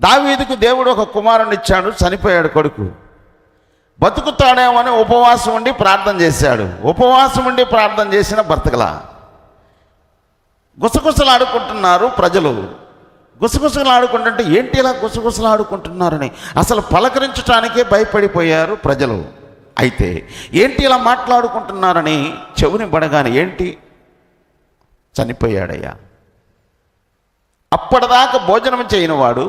దావీదుకు దేవుడు ఒక కుమారుని ఇచ్చాడు, చనిపోయాడు కొడుకు. బతుకుతాడేమో అని ఉపవాసం ఉండి ప్రార్థన చేశాడు. ఉపవాసం ఉండి ప్రార్థన చేసిన బ్రతకలా. గుసగుసలు ఆడుకుంటున్నారు ప్రజలు. గుసగుసలు ఆడుకుంటుంటే ఏంటి ఇలా గుసగుసలు ఆడుకుంటున్నారని అసలు పలకరించడానికే భయపడిపోయారు ప్రజలు. అయితే ఏంటి ఇలా మాట్లాడుకుంటున్నారని చెవుని పడగానే ఏంటి, చనిపోయాడయ్యా. అప్పటిదాకా భోజనం చేయనివాడు,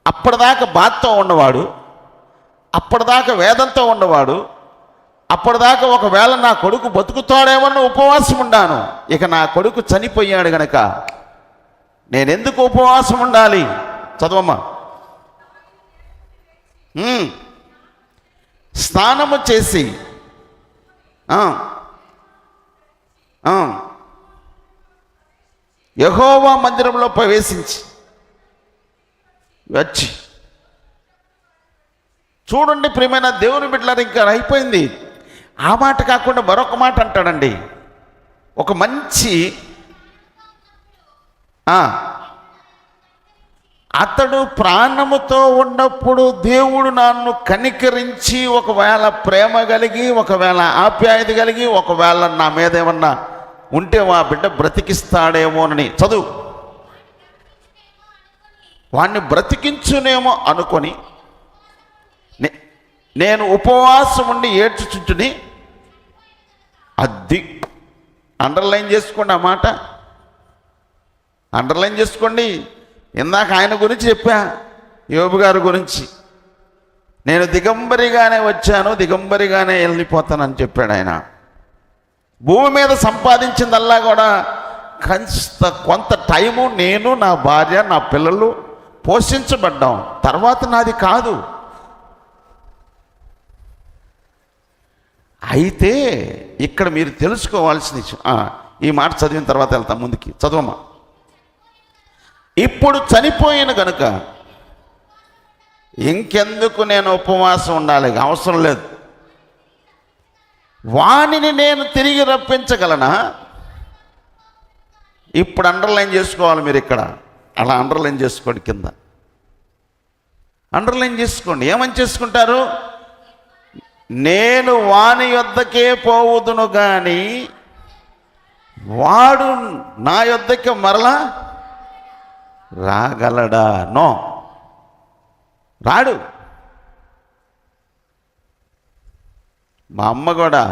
అప్పటిదాకా బాధతో ఉన్నవాడు, అప్పటిదాకా వేదంతో ఉన్నవాడు, అప్పటిదాకా ఒకవేళ నా కొడుకు బతుకుతాడేమన్న ఉపవాసం ఉండాను, ఇక నా కొడుకు చనిపోయాడు గనక నేనెందుకు ఉపవాసం ఉండాలి? చదవమ్మా. స్నానము చేసి యెహోవా మందిరంలో ప్రవేశించి వచ్చి, చూడండి ప్రియమైన దేవుని బిడ్డలారా, ఇంకా అయిపోయింది. ఆ మాట కాకుండా మరొక మాట అంటాడండి. ఒక మంచి అతడు ప్రాణముతో ఉన్నప్పుడు దేవుడు నన్ను కనికరించి, ఒకవేళ ప్రేమ కలిగి, ఒకవేళ ఆప్యాయత కలిగి, ఒకవేళ నా మీద ఏమన్నా ఉంటే ఆ బిడ్డ బ్రతికిస్తాడేమోనని చదువు. వాణ్ణి బ్రతికించునేమో అనుకొని నేను ఉపవాసం ఉండి ఏడ్చుచుంటుని. అది అండర్లైన్ చేసుకోండి, ఆ మాట అండర్లైన్ చేసుకోండి. ఇందాక ఆయన గురించి చెప్పా, యోబు గారి గురించి. నేను దిగంబరిగానే వచ్చాను, దిగంబరిగానే వెళ్ళిపోతానని చెప్పాడు ఆయన. భూమి మీద సంపాదించిందల్లా కూడా కొంత టైము నేను, నా భార్య, నా పిల్లలు పోషించబడ్డాం, తర్వాత నాది కాదు. అయితే ఇక్కడ మీరు తెలుసుకోవాల్సిన ఈ మాట చదివిన తర్వాత వెళ్తాం ముందుకి. చదవమ్మా. ఇప్పుడు చనిపోయిన గనుక ఇంకెందుకు నేను ఉపవాసం ఉండాలి, అవసరం లేదు. వానిని నేను తిరిగి రప్పించగలనా? ఇప్పుడు అండర్లైన్ చేసుకోవాలి మీరు. ఇక్కడ అలా అండర్లైన్ చేసుకోండి, కింద అండర్లైన్ చేసుకోండి. ఏమని చేసుకుంటారు? నేను వాని యొద్దకే పోవుదును కానీ వాడు నా యొద్దకే మరలా రాగలడా? నో, రాడు. మా అమ్మ కూడా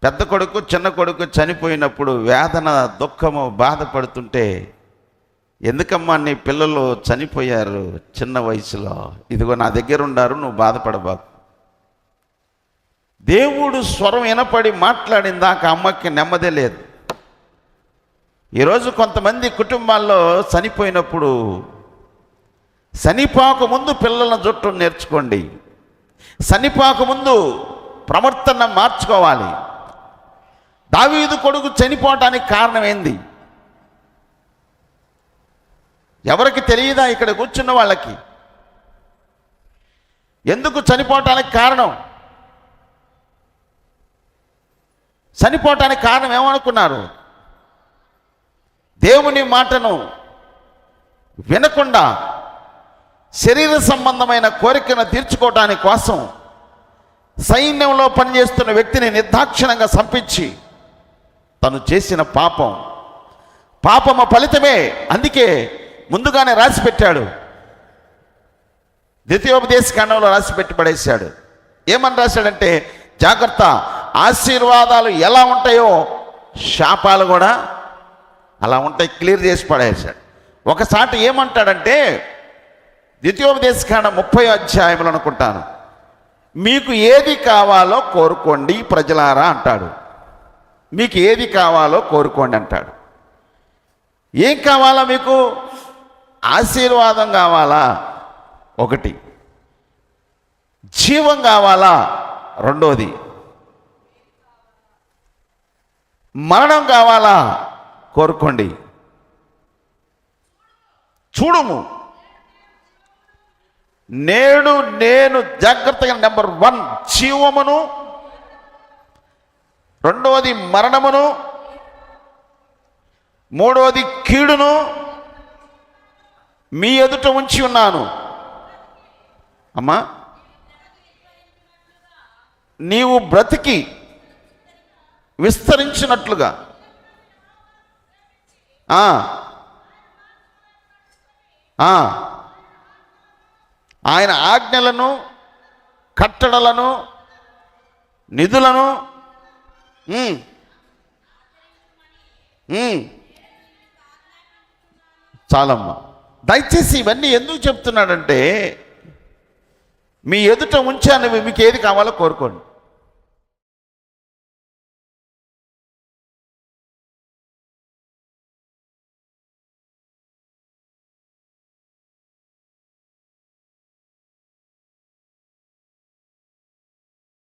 పెద్ద కొడుకు చిన్న కొడుకు చనిపోయినప్పుడు వేదన, దుఃఖము, బాధపడుతుంటే, ఎందుకమ్మా నీ పిల్లలు చనిపోయారు చిన్న వయసులో, ఇదిగో నా దగ్గర ఉండారు, నువ్వు బాధపడబాకు. దేవుడు స్వరం వినపడి మాట్లాడిందాక అమ్మకి నెమ్మదే లేదు. ఈరోజు కొంతమంది కుటుంబాల్లో చనిపోయినప్పుడు చనిపోక ముందు పిల్లలను జుట్టు నేర్చుకోండి. చనిపోక ముందు ప్రవర్తన మార్చుకోవాలి. దావీదు కొడుకు చనిపోవటానికి కారణం ఏంది? ఎవరికి తెలియదా? ఇక్కడ కూర్చున్న వాళ్ళకి. ఎందుకు చనిపోవటానికి కారణం? చనిపోవటానికి కారణం ఏమనుకున్నారు? దేవుని మాటను వినకుండా శరీర సంబంధమైన కోరికను తీర్చుకోవటానికి కోసం సైన్యంలో పనిచేస్తున్న వ్యక్తిని నిర్దాక్షిణంగా చంపించి తను చేసిన పాపము ఫలితమే. అందుకే ముందుగానే రాసి పెట్టాడు, ద్వితీయోపదేశకాండంలో రాసి పెట్టి పడేశాడు. ఏమని రాశాడంటే, జాగ్రత్త, ఆశీర్వాదాలు ఎలా ఉంటాయో శాపాలు కూడా అలా ఉంటాయి. క్లియర్ చేసి పడేశాడు. ఒకసారి ఏమంటాడంటే, ద్వితీయోపదేశకాండం 30వ అధ్యాయంలో అనుకుంటాను, మీకు ఏది కావాలో కోరుకోండి ప్రజలారా అంటాడు. మీకు ఏది కావాలో కోరుకోండి అంటాడు. ఏం కావాలా మీకు? ఆశీర్వాదం కావాలా? ఒకటి. జీవం కావాలా? రెండోది. మరణం కావాలా? కోరుకోండి. చూడుము, నేడు నేను జాగ్రత్తగా నెంబర్ 1 జీవమును, రెండవది మరణమును, మూడవది కీడును, మీ ఎదుట ఉంచి ఉన్నాను. అమ్మా, నీవు బ్రతికి విస్తరించినట్లుగా ఆయన ఆజ్ఞలను, కట్టడలను, నిధులను చాలమ్మా. దయచేసి ఇవన్నీ ఎందుకు చెప్తున్నాడంటే, మీ ఎదుట ఉంచాను, మీకు ఏది కావాలో కోరుకోండి.